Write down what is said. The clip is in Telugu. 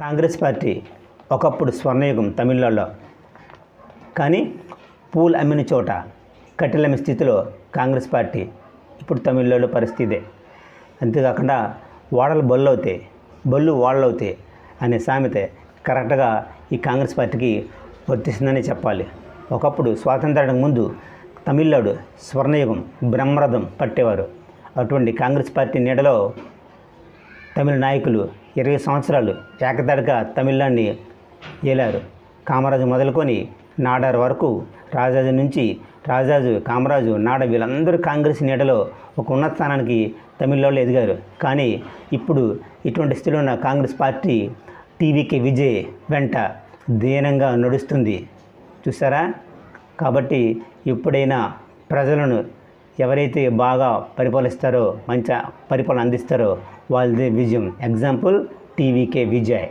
కాంగ్రెస్ పార్టీ ఒకప్పుడు స్వర్ణయుగం తమిళనాడులో. కానీ పూలు అమ్మిన చోట కట్టెలమ్మే స్థితిలో కాంగ్రెస్ పార్టీ ఇప్పుడు తమిళనాడులో పరిస్థితి ఇదే. అంతేకాకుండా వాడలు బళ్ళు అవుతాయి, బళ్ళు వాడలు అవుతాయి అనే సామెత కరెక్ట్గా ఈ కాంగ్రెస్ పార్టీకి వర్తిస్తుందని చెప్పాలి. ఒకప్పుడు స్వాతంత్రానికి ముందు తమిళనాడు స్వర్ణయుగం బ్రహ్మరథం పట్టేవారు. అటువంటి కాంగ్రెస్ పార్టీ నీడలో తమిళ నాయకులు 20 సంవత్సరాలు ఏకదాటిగా తమిళనాడుని ఏలారు. కామరాజు మొదలుకొని నాడార్ వరకు, రాజాజు నుంచి కామరాజు, నాడ వీళ్ళందరూ కాంగ్రెస్ నీడలో ఒక ఉన్నత స్థానానికి తమిళనాడులో ఎదిగారు. కానీ ఇప్పుడు ఇటువంటి స్థితిలో ఉన్న కాంగ్రెస్ పార్టీ టీవీకే విజయ్ వెంట దీనంగా నడుస్తుంది. చూసారా? కాబట్టి ఎప్పుడైనా ప్రజలను ఎవరైతే బాగా పరిపాలిస్తారో, మంచి పరిపాలన అందిస్తారో వాళ్ళదే విజయం. Example TVK Vijay.